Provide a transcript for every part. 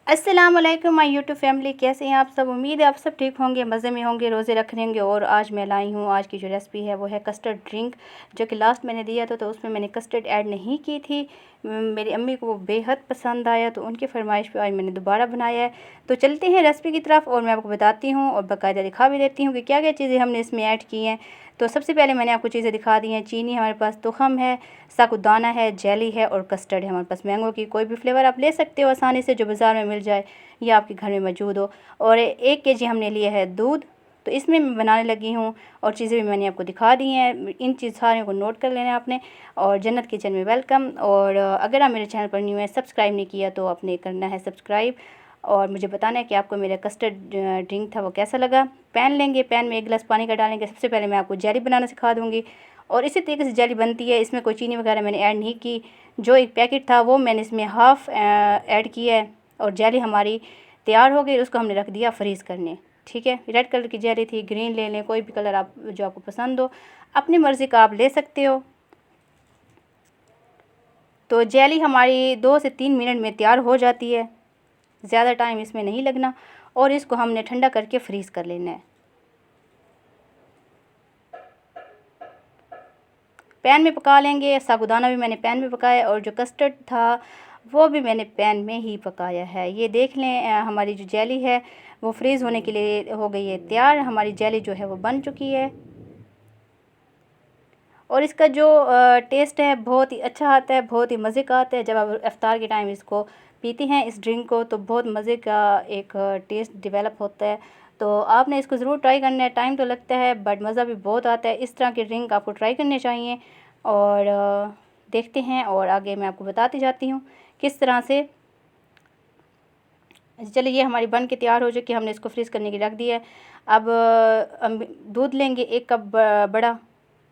अस्सलाम वालेकुम my YouTube family, कैसे हैं आप सब। उम्मीद है आप सब ठीक होंगे, मज़े में होंगे, रोज़े रख रहे होंगे। और आज मैं लाई हूँ, आज की जो रेसिपी है वो है कस्टर्ड ड्रिंक, जो कि लास्ट मैंने दिया था तो उसमें मैंने कस्टर्ड ऐड नहीं की थी। मेरी अम्मी को वो बेहद पसंद आया तो उनकी फरमाइश पे आज मैंने दोबारा बनाया है। तो चलते हैं रेसिपी की तरफ और मैं आपको बताती हूँ और बाकायदा दिखा भी देती हूँ कि क्या क्या चीज़ें हमने इसमें ऐड की हैं। तो सबसे पहले मैंने आपको चीज़ें दिखा दी हैं। चीनी हमारे पास, तुखम है, साबूदाना है, जेली है और कस्टर्ड है हमारे पास। मैंगो की कोई भी फ्लेवर आप ले सकते हो आसानी से, जो बाज़ार में मिल जाए या आपके घर में मौजूद हो। और 1 केजी हमने लिया है दूध। तो इसमें मैं बनाने लगी हूँ और चीज़ें भी मैंने आपको दिखा दी हैं। इन चीज़ सारे को नोट कर लेना है आपने। और जन्नत किचन में वेलकम। और अगर आप मेरे चैनल पर न्यू है, सब्सक्राइब नहीं किया तो आपने करना है सब्सक्राइब। और मुझे बताना है कि आपको मेरा कस्टर्ड ड्रिंक था वो कैसा लगा। पैन लेंगे, पैन में 1 गिलास पानी का डालेंगे। सबसे पहले मैं आपको जेली बनाना सिखा दूँगी और इसी तरीके से जेली बनती है। इसमें कोई चीनी वगैरह मैंने ऐड नहीं की। जो एक पैकेट था वो मैंने इसमें हाफ़ ऐड किया है और जेली हमारी तैयार हो गई। उसको हमने रख दिया फ्रीज़ करने। ठीक है, रेड कलर की जेली थी, ग्रीन ले लें, कोई भी कलर आप जो आपको पसंद हो, अपनी मर्ज़ी का आप ले सकते हो। तो जेली हमारी 2 से 3 मिनट में तैयार हो जाती है, ज़्यादा टाइम इसमें नहीं लगना। और इसको हमने ठंडा करके फ्रीज़ कर लेना है। पैन में पका लेंगे। साबूदाना भी मैंने पैन में पकाया और जो कस्टर्ड था वो भी मैंने पैन में ही पकाया है। ये देख लें, हमारी जो जेली है वो फ्रीज़ होने के लिए हो गई है तैयार। हमारी जेली जो है वो बन चुकी है और इसका जो टेस्ट है बहुत ही अच्छा आता है, बहुत ही मज़े का आता है। जब आप इफ्तार के टाइम इसको पीते हैं इस ड्रिंक को, तो बहुत मज़े का एक टेस्ट डेवलप होता है। तो आपने इसको ज़रूर ट्राई करना है। टाइम तो लगता है बट मज़ा भी बहुत आता है। इस तरह के ड्रिंक आपको ट्राई करने चाहिए। और देखते हैं और आगे मैं आपको बताती जाती हूँ किस तरह से। चलिए, ये हमारी बन के तैयार हो चुकी है। हमने इसको फ्रीज़ करने की रख दिया है। अब दूध लेंगे 1 कप बड़ा,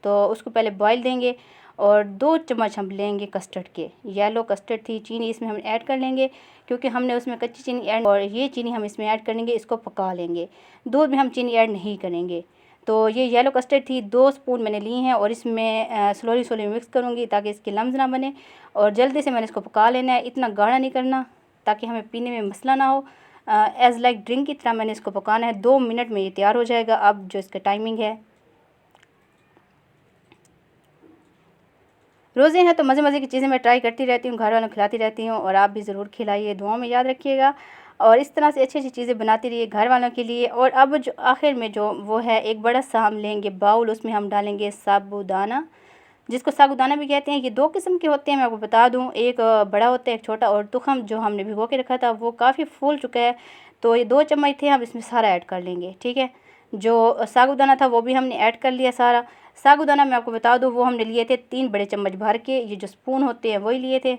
तो उसको पहले बॉईल देंगे और 2 चम्मच हम लेंगे कस्टर्ड के। येलो कस्टर्ड थी, चीनी इसमें हम ऐड कर लेंगे क्योंकि हमने उसमें कच्ची चीनी ऐड, और ये चीनी हम इसमें ऐड करेंगे। इसको पका लेंगे, दूध में हम चीनी ऐड नहीं करेंगे। तो ये येलो कस्टर्ड थी, 2 स्पून मैंने ली हैं और इसमें स्लोली स्लोली मिक्स करूँगी ताकि इसके लम्स ना बने। और जल्दी से मैंने इसको पका लेना है, इतना गाढ़ा नहीं करना ताकि हमें पीने में मसला ना हो। एज़ लाइक ड्रिंक की तरह मैंने इसको पकाना है। 2 मिनट में ये तैयार हो जाएगा। अब जो इसका टाइमिंग है, रोज़े हैं तो मज़े मज़े की चीज़ें मैं ट्राई करती रहती हूँ, घर वालों को खिलाती रहती हूँ और आप भी ज़रूर खिलाइए, दुआओं में याद रखिएगा। और इस तरह से अच्छी अच्छी चीज़ें बनाती रहिए घर वालों के लिए। और अब जो आखिर में जो वो है, एक बड़ा सा हम लेंगे बाउल, उसमें हम डालेंगे साबूदाना, जिसको साबूदाना भी कहते हैं। ये 2 किस्म के होते हैं, मैं आपको बता दूँ। एक बड़ा होता है, एक छोटा। और तुखम जो हमने भिगो के रखा था वो काफ़ी फूल चुका है, तो ये 2 चम्मच थे, हम इसमें सारा ऐड कर लेंगे। ठीक है, जो साबूदाना था वो भी हमने ऐड कर लिया सारा। साबूदाना मैं आपको बता दूँ, वो हमने लिए थे 3 बड़े चम्मच भर के। ये जो स्पून होते हैं वही लिए थे।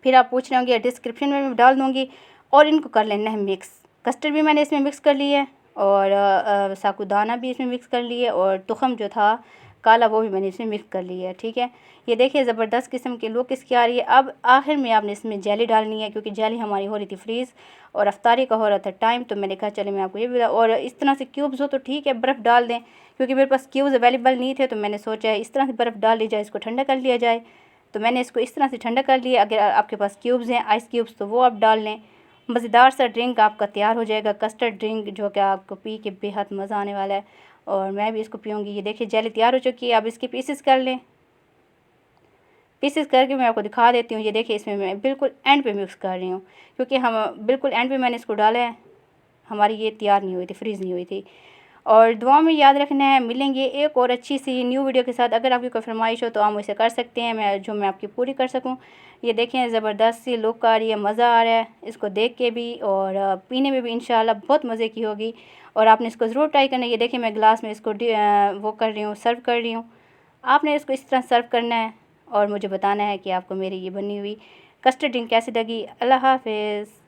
फिर आप पूछ रहे होंगे, डिस्क्रिप्शन में मैं डाल दूँगी। और इनको कर लेना है मिक्स। कस्टर्ड भी मैंने इसमें मिक्स कर ली है और साबूदाना भी इसमें मिक्स कर लिए और तुखम जो था काला वो भी मैंने इसमें मिक्स कर लिया है। ठीक है, ये देखिए ज़बरदस्त किस्म की लुक इसकी आ रही है। अब आखिर में आपने इसमें जेली डालनी है क्योंकि जेली हमारी हो रही थी फ्रीज़ और अफ्तारी का हो रहा था टाइम, तो मैंने कहा चले मैं आपको ये भी बता। और इस तरह से क्यूब्स हो तो ठीक है, बर्फ़ डाल दें, क्योंकि मेरे पास क्यूब्स अवेलेबल नहीं थे तो मैंने सोचा इस तरह से बर्फ़ डाल ली जाए, इसको ठंडा कर लिया जाए। तो मैंने इसको इस तरह से ठंडा कर लिया। अगर आपके पास क्यूब्स हैं, आइस क्यूब्स, तो वो आप डाल लें। मज़ेदार सा ड्रिंक आपका तैयार हो जाएगा, कस्टर्ड ड्रिंक, जो कि आपको पी के बेहद मज़ा आने वाला है। और मैं भी इसको पीऊँगी। ये देखिए जेली तैयार हो चुकी है। अब इसके पीसेस कर लें। पीसेस करके मैं आपको दिखा देती हूँ। ये देखिए, इसमें मैं बिल्कुल एंड पे मिक्स कर रही हूँ क्योंकि हम बिल्कुल एंड पे मैंने इसको डाला है। हमारी ये तैयार नहीं हुई थी, फ्रीज़ नहीं हुई थी। और दुआ में याद रखना है। मिलेंगे एक और अच्छी सी न्यू वीडियो के साथ। अगर आपकी कोई फरमाइश हो तो आप मुझसे कर सकते हैं, मैं आपकी पूरी कर सकूं। ये देखें, ज़बरदस्त सी लुक आ रही है, मज़ा आ रहा है इसको देख के भी और पीने में भी इंशाल्लाह बहुत मज़े की होगी। और आपने इसको ज़रूर ट्राई करना है। ये देखिए, मैं गिलास में इसको वो कर रही हूँ, सर्व कर रही हूँ। आपने इसको इस तरह सर्व करना है और मुझे बताना है कि आपको मेरी ये बनी हुई कस्टर्ड ड्रिंक कैसी लगी। अल्लाह हाफ़िज़।